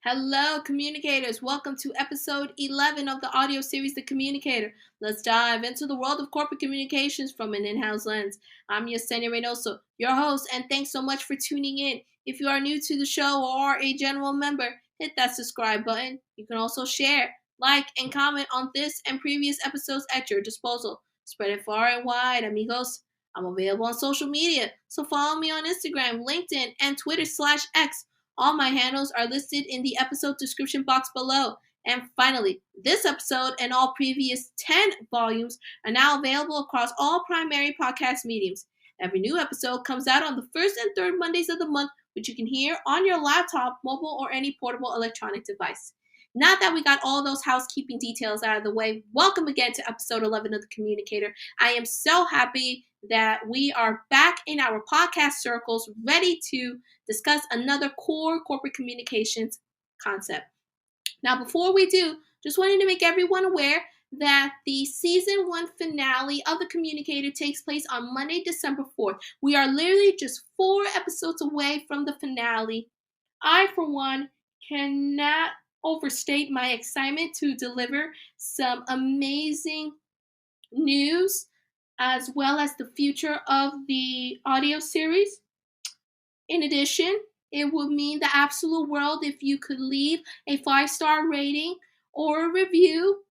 Hello, communicators. Welcome to episode 11 of the audio series, The Communicator. Let's dive into the world of corporate communications from an in-house lens. I'm Yesenia Reinoso, your host, and thanks so much for tuning in. If you are new to the show or are a general member, hit that subscribe button. You can also share, like, and comment on this and previous episodes at your disposal. Spread it far and wide, amigos. I'm available on social media, so follow me on Instagram, LinkedIn, and Twitter/X. All my handles are listed in the episode description box below. And finally, this episode and all previous 10 volumes are now available across all primary podcast mediums. Every new episode comes out on the first and third Mondays of the month, which you can hear on your laptop, mobile, or any portable electronic device. Now that we got all those housekeeping details out of the way, welcome again to episode 11 of The Communicator. I am so happy that we are back in our podcast circles, ready to discuss another core corporate communications concept. Now, before we do, just wanted to make everyone aware that the season 1 finale of The Communicator takes place on Monday, December 4th. We are literally just 4 episodes away from the finale. I, for one, cannot overstate my excitement to deliver some amazing news as well as the future of the audio series. In addition, it would mean the absolute world if you could leave a 5-star rating or a review,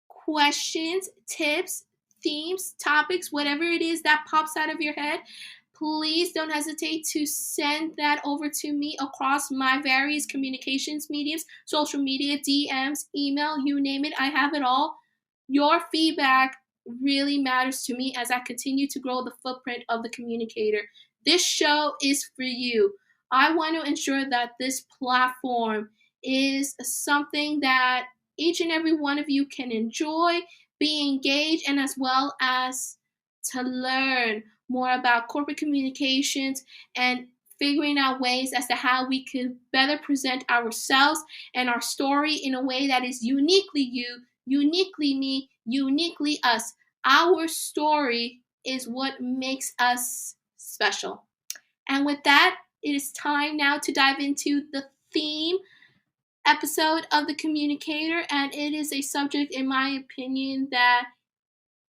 questions, tips, themes, topics, whatever it is that pops out of your head. Please don't hesitate to send that over to me across my various communications mediums, social media, DMs, email, you name it, I have it all. Your feedback really matters to me as I continue to grow the footprint of the Communicator. This show is for you. I want to ensure that this platform is something that each and every one of you can enjoy, be engaged, and as well as to learn more about corporate communications and figuring out ways as to how we could better present ourselves and our story in a way that is uniquely you, uniquely me, uniquely us. Our story is what makes us special. And with that, it is time now to dive into the theme episode of The Communicator, and it is a subject, in my opinion, that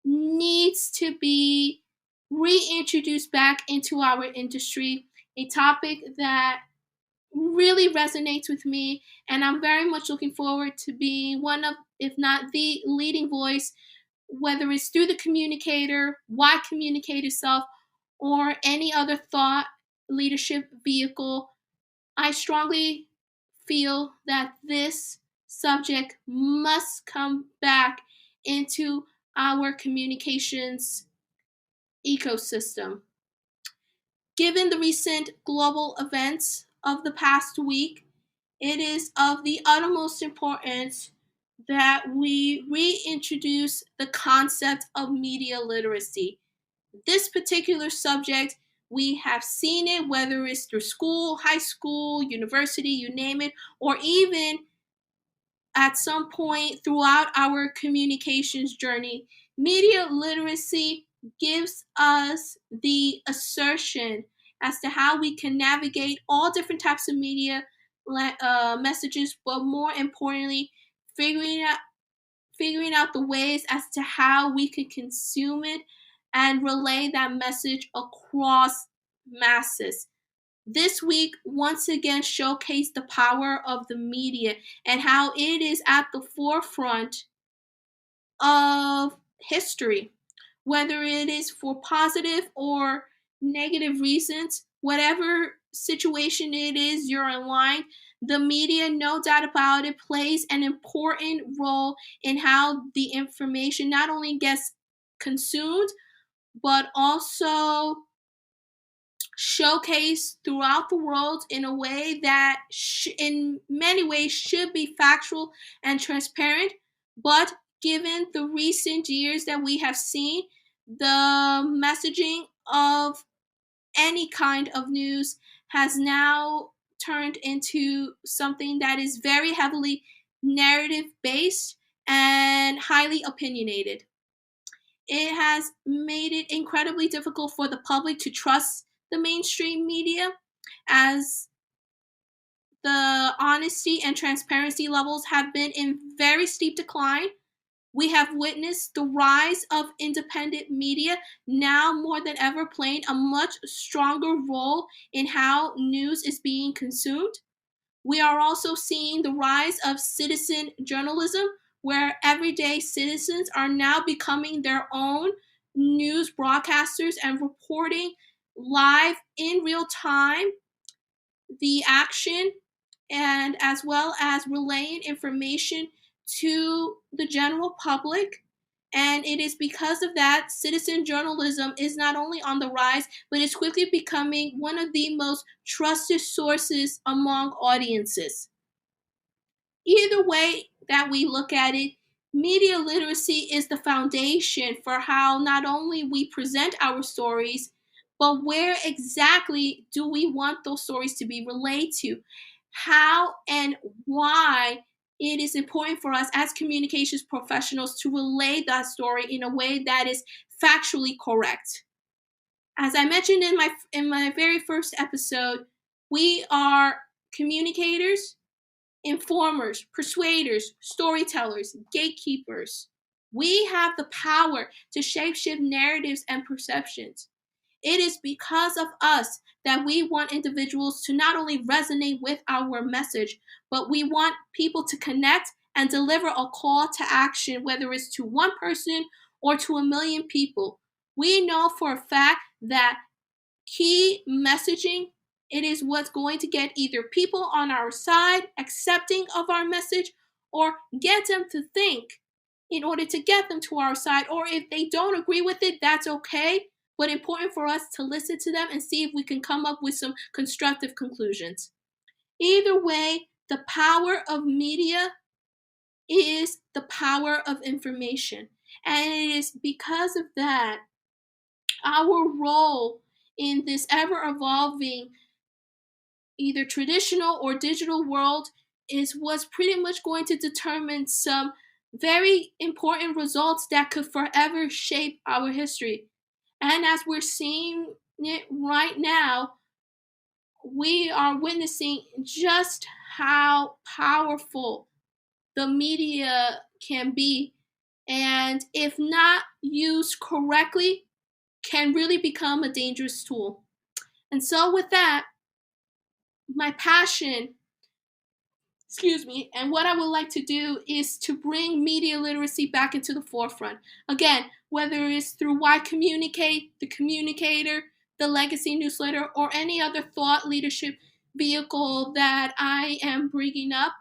needs to be reintroduced back into our industry, a topic that really resonates with me, and I'm very much looking forward to being one of, if not the leading voice, whether it's through the Communicator, Why Communicate Yourself, or any other thought leadership vehicle. I strongly feel that this subject must come back into our communications ecosystem. Given the recent global events of the past week, it is of the utmost importance that we reintroduce the concept of media literacy. This particular subject, we have seen it, whether it's through school, high school, university, you name it, or even at some point throughout our communications journey. Media literacy gives us the assertion as to how we can navigate all different types of media messages, but more importantly, figuring out the ways as to how we could consume it and relay that message across masses. This week once again showcased the power of the media and how it is at the forefront of history, whether it is for positive or negative reasons, whatever situation it is you're in line, the media, no doubt about it, plays an important role in how the information not only gets consumed, but also showcased throughout the world in a way that in many ways should be factual and transparent. But given the recent years that we have seen, the messaging of any kind of news has now turned into something that is very heavily narrative based and highly opinionated. It has made it incredibly difficult for the public to trust the mainstream media, as the honesty and transparency levels have been in very steep decline. We have witnessed the rise of independent media, now more than ever playing a much stronger role in how news is being consumed. We are also seeing the rise of citizen journalism, where everyday citizens are now becoming their own news broadcasters and reporting live in real time the action, and as well as relaying information to the general public. And it is because of that, citizen journalism is not only on the rise, but it's quickly becoming one of the most trusted sources among audiences. Either way that we look at it, media literacy is the foundation for how not only we present our stories, but where exactly do we want those stories to be relayed to? How and why it is important for us as communications professionals to relay that story in a way that is factually correct. As I mentioned in my very first episode, we are communicators, informers, persuaders, storytellers, gatekeepers. We have the power to shapeshift narratives and perceptions. It is because of us that we want individuals to not only resonate with our message, but we want people to connect and deliver a call to action, whether it's to one person or to a million people. We know for a fact that key messaging, it is what's going to get either people on our side accepting of our message or get them to think in order to get them to our side. Or if they don't agree with it, that's okay, but important for us to listen to them and see if we can come up with some constructive conclusions. Either way, the power of media is the power of information, and it is because of that our role in this ever evolving either traditional or digital world is what's pretty much going to determine some very important results that could forever shape our history. And as we're seeing it right now, we are witnessing just how powerful the media can be, and if not used correctly, can really become a dangerous tool. And so, with that, my passion, and what I would like to do is to bring media literacy back into the forefront. Again, whether it's through Why Communicate, the Communicator, the Legacy newsletter, or any other thought leadership vehicle that I am bringing up,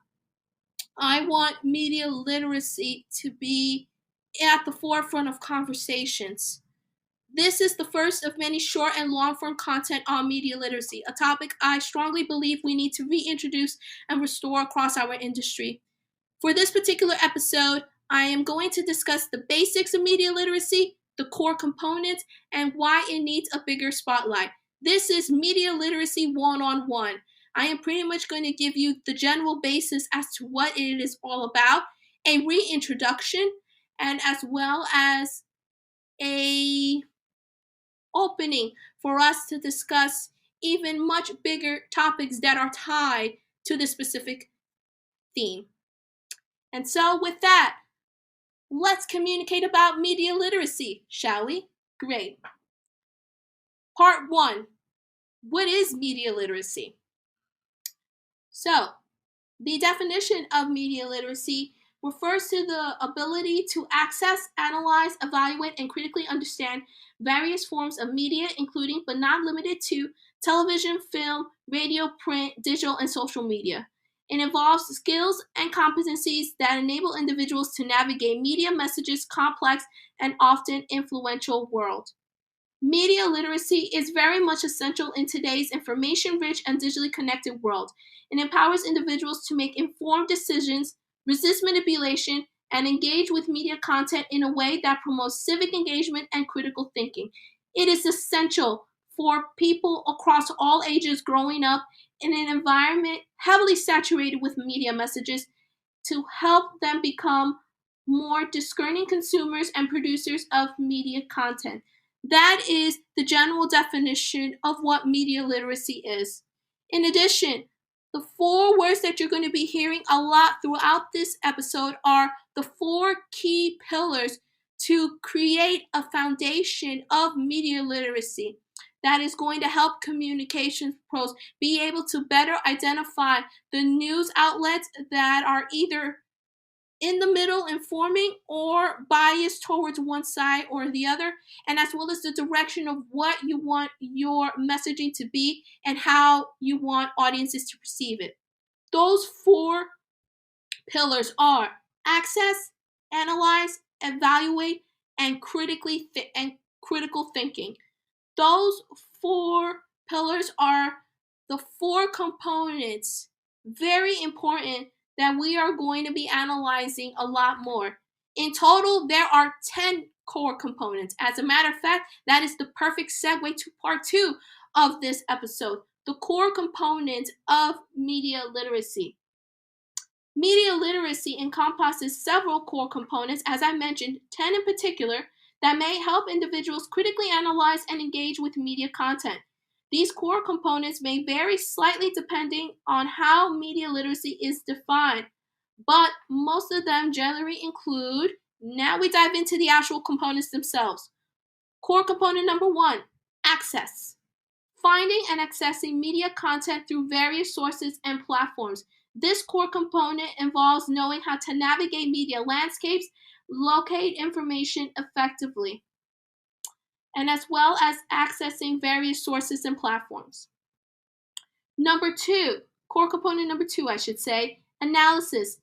I want media literacy to be at the forefront of conversations. This is the first of many short and long form content on media literacy, a topic I strongly believe we need to reintroduce and restore across our industry. For this particular episode, I am going to discuss the basics of media literacy, the core components, and why it needs a bigger spotlight. This is Media Literacy One-on-One. I am pretty much going to give you the general basis as to what it is all about, a reintroduction, and as well as a opening for us to discuss even much bigger topics that are tied to this specific theme. And so, with that, let's communicate about media literacy, shall we? Great. Part 1. What is media literacy? So, the definition of media literacy refers to the ability to access, analyze, evaluate, and critically understand various forms of media, including but not limited to television, film, radio, print, digital, and social media. It involves skills and competencies that enable individuals to navigate media messages' complex and often influential world. Media literacy is very much essential in today's information rich and digitally connected world. It empowers individuals to make informed decisions, resist manipulation, and engage with media content in a way that promotes civic engagement and critical thinking. It is essential for people across all ages growing up in an environment heavily saturated with media messages to help them become more discerning consumers and producers of media content. That is the general definition of what media literacy is. In addition, The 4 words that you're going to be hearing a lot throughout this episode are the 4 key pillars to create a foundation of media literacy that is going to help communications pros be able to better identify the news outlets that are either in the middle informing or biased towards one side or the other, and as well as the direction of what you want your messaging to be and how you want audiences to perceive it. Those 4 pillars are access, analyze, evaluate, and critical thinking. Those 4 pillars are the 4 components, very important, that we are going to be analyzing a lot more. In total, there are 10 core components. As a matter of fact, that is the perfect segue to part 2 of this episode, the core components of media literacy. Media literacy encompasses several core components, as I mentioned, 10 in particular, that may help individuals critically analyze and engage with media content. These core components may vary slightly depending on how media literacy is defined, but most of them generally include, now we dive into the actual components themselves. Core component number 1, access. Finding and accessing media content through various sources and platforms. This core component involves knowing how to navigate media landscapes, locate information effectively, and as well as accessing various sources and platforms. Core component number 2, I should say, analysis.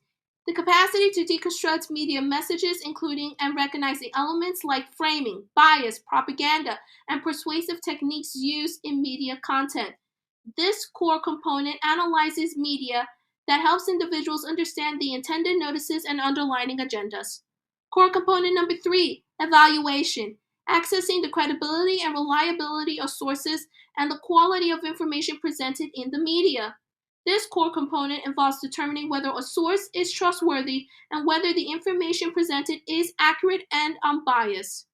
The capacity to deconstruct media messages, including and recognizing elements like framing, bias, propaganda, and persuasive techniques used in media content. This core component analyzes media that helps individuals understand the intended notices and underlying agendas. Core component number 3, evaluation. Accessing the credibility and reliability of sources and the quality of information presented in the media. This core component involves determining whether a source is trustworthy and whether the information presented is accurate and unbiased.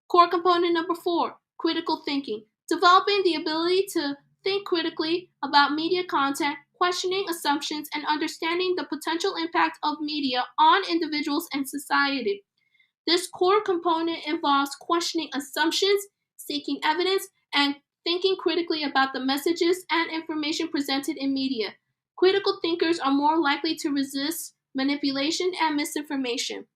Core component number 4, critical thinking. Developing the ability to think critically about media content, questioning assumptions, and understanding the potential impact of media on individuals and society. This core component involves questioning assumptions, seeking evidence, and thinking critically about the messages and information presented in media. Critical thinkers are more likely to resist manipulation and misinformation.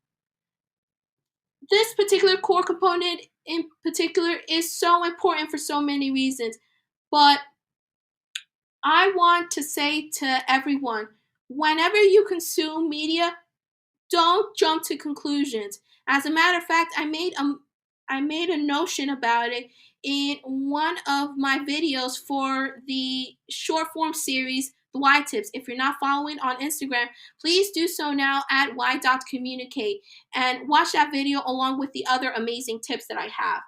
This particular core component in particular is so important for so many reasons, but I want to say to everyone, whenever you consume media, don't jump to conclusions. As a matter of fact, I made a notion about it in one of my videos for the short form series, the Y Tips. If you're not following on Instagram, please do so now at y.communicate and watch that video along with the other amazing tips that I have.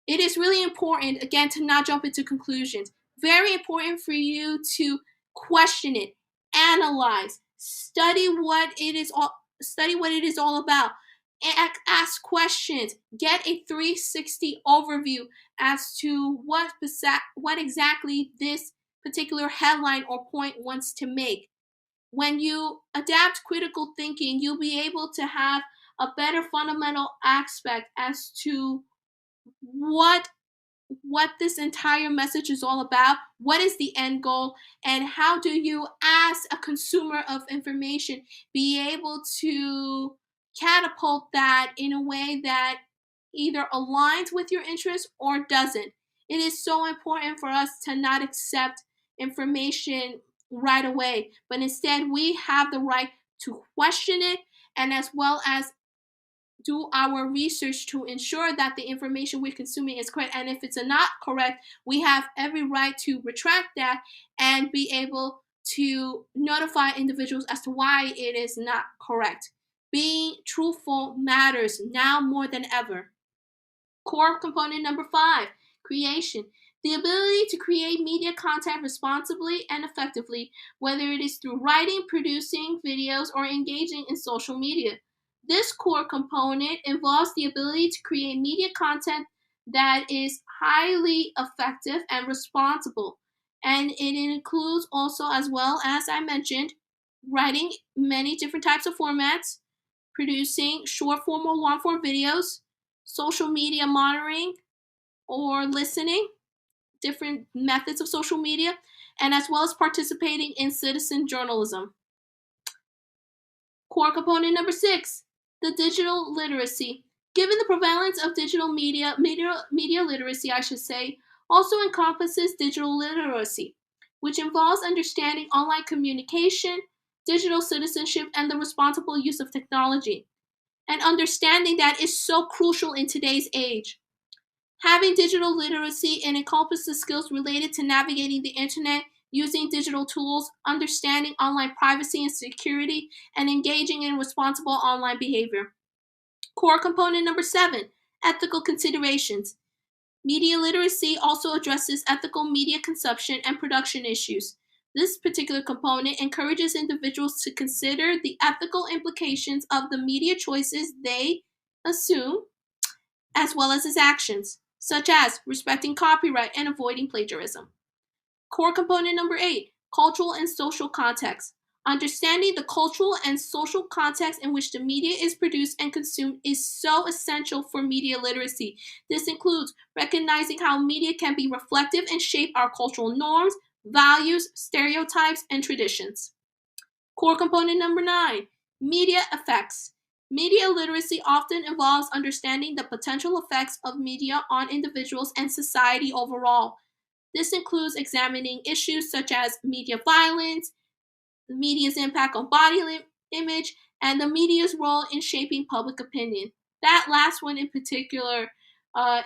It is really important, again, to not jump into conclusions. Very important for you to question it, analyze, study what it is all about, ask questions, get a 360 overview as to what exactly this particular headline or point wants to make. When you adapt critical thinking, you'll be able to have a better fundamental aspect as to what this entire message is all about, what is the end goal, and how do you, as a consumer of information, be able to catapult that in a way that either aligns with your interests or doesn't. It is so important for us to not accept information right away, but instead we have the right to question it and as well as do our research to ensure that the information we're consuming is correct. And if it's not correct, we have every right to retract that and be able to notify individuals as to why it is not correct. Being truthful matters now more than ever. Core component number 5, creation. The ability to create media content responsibly and effectively, whether it is through writing, producing videos, or engaging in social media. This core component involves the ability to create media content that is highly effective and responsible, And it includes also, as well as I mentioned, writing many different types of formats, producing short form or long form videos, social media monitoring or listening, different methods of social media, and as well as participating in citizen journalism. Core component number 6, the digital literacy. Given the prevalence of digital media literacy, I should say, also encompasses digital literacy, which involves understanding online communication, digital citizenship, and the responsible use of technology. And understanding that is so crucial in today's age. Having digital literacy and encompasses skills related to navigating the internet, using digital tools, understanding online privacy and security, and engaging in responsible online behavior. Core component number 7, ethical considerations. Media literacy also addresses ethical media consumption and production issues. This particular component encourages individuals to consider the ethical implications of the media choices they assume, as well as its actions, such as respecting copyright and avoiding plagiarism. Core component number 8, cultural and social context. Understanding the cultural and social context in which the media is produced and consumed is so essential for media literacy. This includes recognizing how media can be reflective and shape our cultural norms, values, stereotypes, and traditions. Core component number 9, media effects. Media literacy often involves understanding the potential effects of media on individuals and society overall. This includes examining issues such as media violence, the media's impact on body image, and the media's role in shaping public opinion. That last one in particular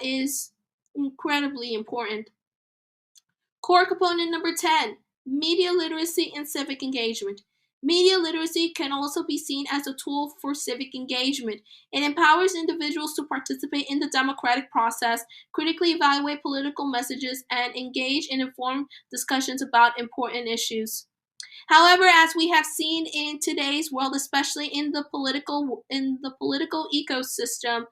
is incredibly important. Core component number 10, media literacy and civic engagement. Media literacy can also be seen as a tool for civic engagement. It empowers individuals to participate in the democratic process, critically evaluate political messages, and engage in informed discussions about important issues. However, as we have seen in today's world, especially in the political ecosystem,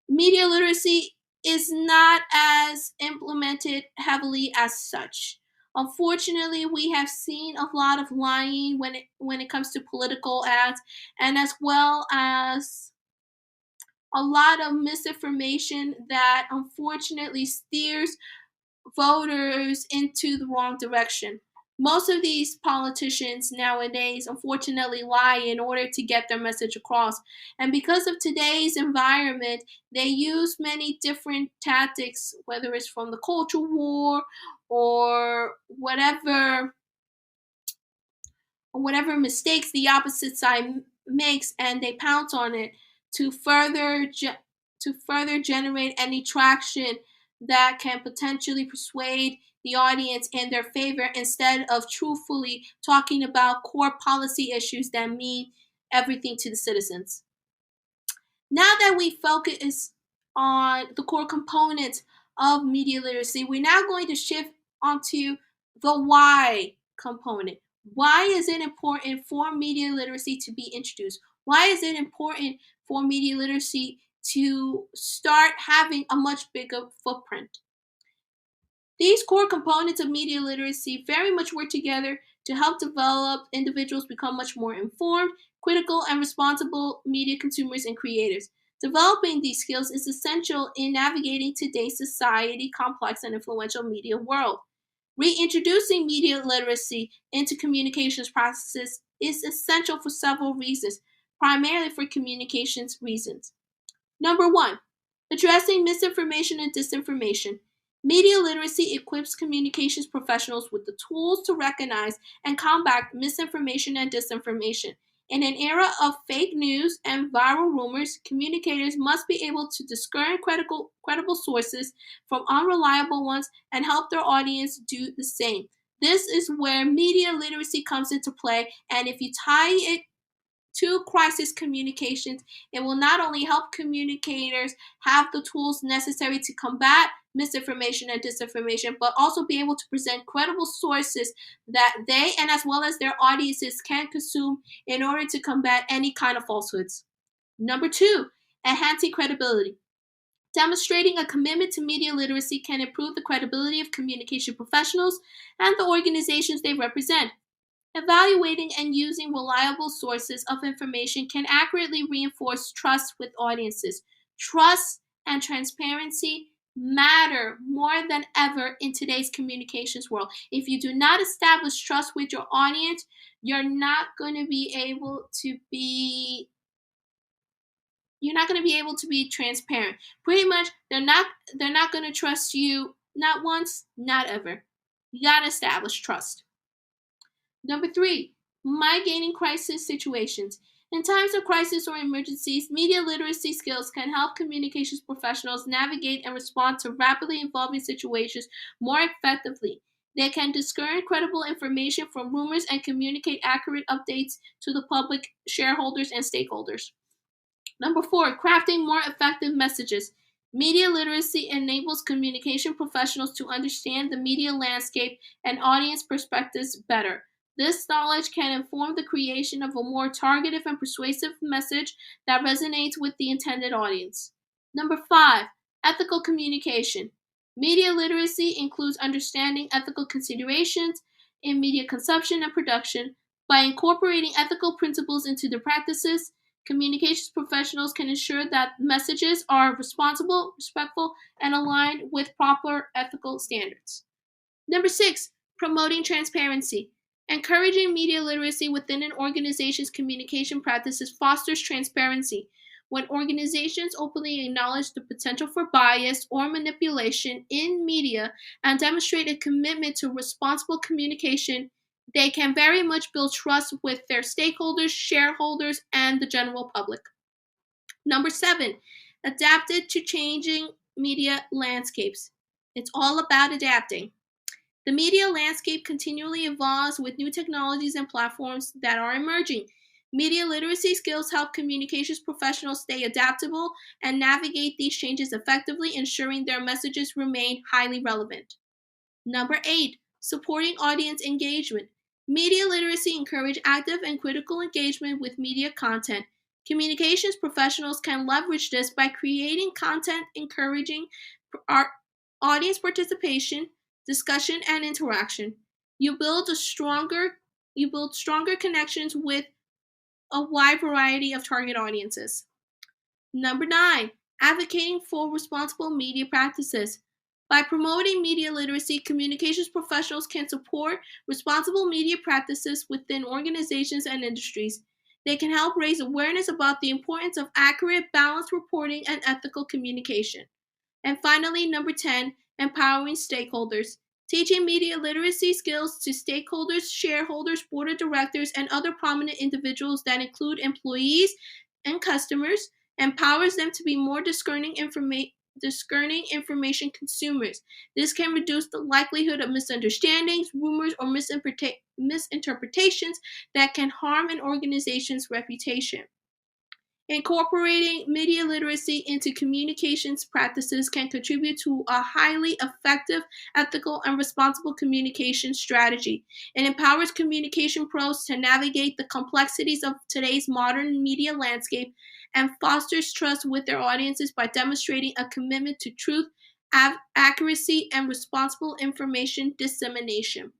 media literacy is not as implemented heavily as such. Unfortunately, we have seen a lot of lying when it comes to political ads, and as well as a lot of misinformation that unfortunately steers voters into the wrong direction. Most of these politicians nowadays unfortunately lie in order to get their message across. And because of today's environment, they use many different tactics, whether it's from the culture war or whatever mistakes the opposite side makes, and they pounce on it to further generate any traction that can potentially persuade the audience in their favor instead of truthfully talking about core policy issues that mean everything to the citizens. Now that we focus on the core components of media literacy, we're now going to shift onto the why component. Why is it important for media literacy to be introduced? Why is it important for media literacy to start having a much bigger footprint? These core components of media literacy very much work together to help develop individuals become much more informed, critical, and responsible media consumers and creators. Developing these skills is essential in navigating today's society complex and influential media world. Reintroducing media literacy into communications processes is essential for several reasons, primarily for communications reasons. Number 1, addressing misinformation and disinformation. Media literacy equips communications professionals with the tools to recognize and combat misinformation and disinformation. In an era of fake news and viral rumors, communicators must be able to discern credible sources from unreliable ones and help their audience do the same. This is where media literacy comes into play, and if you tie it to crisis communications, it will not only help communicators have the tools necessary to combat misinformation and disinformation, but also be able to present credible sources that they and as well as their audiences can consume in order to combat any kind of falsehoods. Number 2, enhancing credibility. Demonstrating a commitment to media literacy can improve the credibility of communication professionals and the organizations they represent. Evaluating and using reliable sources of information can accurately reinforce trust with audiences. Trust and transparency matter more than ever in today's communications world. If you do not establish trust with your audience, you're not going to be able to be transparent. Pretty much they're not going to trust you not once, not ever. You got to establish trust. Number three, mitigating crisis situations. In times of crisis or emergencies, media literacy skills can help communications professionals navigate and respond to rapidly evolving situations more effectively. They can discern credible information from rumors and communicate accurate updates to the public, shareholders, and stakeholders. Number four, crafting more effective messages. Media literacy enables communication professionals to understand the media landscape and audience perspectives better. This knowledge can inform the creation of a more targeted and persuasive message that resonates with the intended audience. Number five, ethical communication. Media literacy includes understanding ethical considerations in media consumption and production. By incorporating ethical principles into their practices, communications professionals can ensure that messages are responsible, respectful, and aligned with proper ethical standards. Number six, promoting transparency. Encouraging media literacy within an organization's communication practices fosters transparency. When organizations openly acknowledge the potential for bias or manipulation in media and demonstrate a commitment to responsible communication, they can very much build trust with their stakeholders, shareholders, and the general public. Number seven, adapted to changing media landscapes. It's all about adapting. The media landscape continually evolves with new technologies and platforms that are emerging. Media literacy skills help communications professionals stay adaptable and navigate these changes effectively, ensuring their messages remain highly relevant. Number eight, supporting audience engagement. Media literacy encourages active and critical engagement with media content. Communications professionals can leverage this by creating content encouraging our audience participation, discussion, and interaction. You build a stronger you build stronger connections with a wide variety of target audiences. Number nine, advocating for responsible media practices. By promoting media literacy, communications professionals can support responsible media practices within organizations and industries. They can help raise awareness about the importance of accurate, balanced reporting and ethical communication. And finally, number 10, empowering stakeholders. Teaching media literacy skills to stakeholders, shareholders, board of directors, and other prominent individuals that include employees and customers empowers them to be more discerning information consumers. This can reduce the likelihood of misunderstandings, rumors, or misinterpretations that can harm an organization's reputation. Incorporating media literacy into communications practices can contribute to a highly effective, ethical, and responsible communication strategy. It empowers communication pros to navigate the complexities of today's modern media landscape and fosters trust with their audiences by demonstrating a commitment to truth, accuracy, and responsible information dissemination.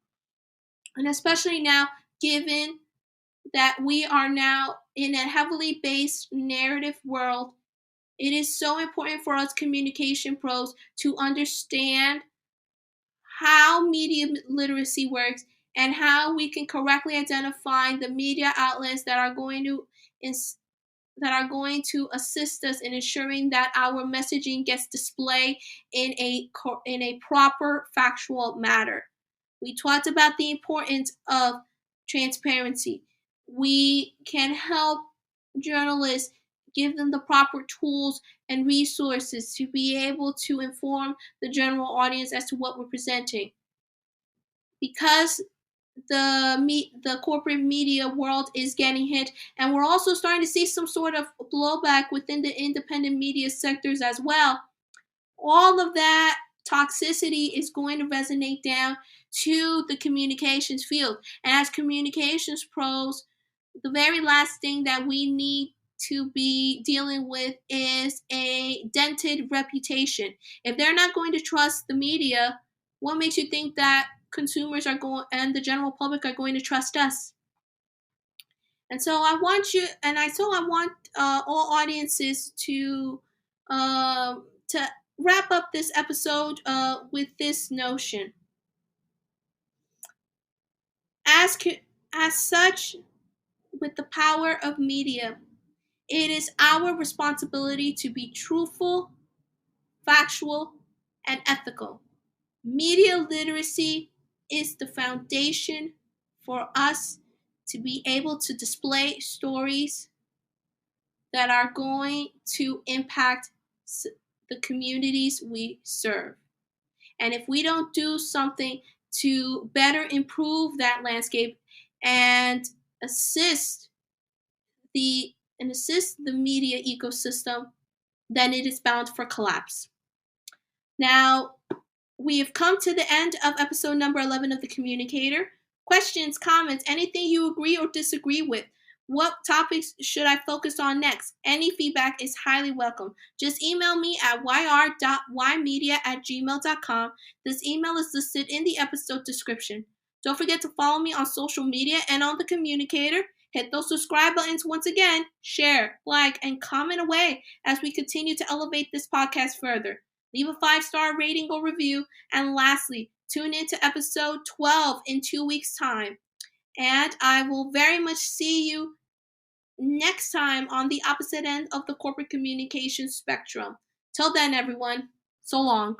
And especially now, given that we are now in a heavily based narrative world, it is so important for us communication pros to understand how media literacy works and how we can correctly identify the media outlets that are going to assist us in ensuring that our messaging gets displayed in a proper factual manner. We talked about the importance of transparency. We can help journalists, give them the proper tools and resources to be able to inform the general audience as to what we're presenting. Because the corporate media world is getting hit, and we're also starting to see some sort of blowback within the independent media sectors as well. All of that toxicity is going to resonate down to the communications field. And as communications pros, the very last thing that we need to be dealing with is a dented reputation. If they're not going to trust the media, what makes you think that consumers are going and the general public are going to trust us? And so I want you, and I want all audiences to wrap up this episode with this notion. As as such, with the power of media, it is our responsibility to be truthful, factual, and ethical. Media literacy is the foundation for us to be able to display stories that are going to impact the communities we serve. And if we don't do something to better improve that landscape and assist assist the media ecosystem, then it is bound for collapse. Now, we have come to the end of episode number 11 of The Communicator. Questions, comments, anything you agree or disagree with? What topics should I focus on next? Any feedback is highly welcome. Just email me at yr.ymedia@gmail.com. This email is listed in the episode description. Don't forget to follow me on social media and on The Communicator. Hit those subscribe buttons once again. Share, like, and comment away as we continue to elevate this podcast further. Leave a 5-star rating or review. And lastly, tune in to episode 12 in 2 weeks' time. And I will very much see you next time on the opposite end of the corporate communication spectrum. Till then, everyone, so long.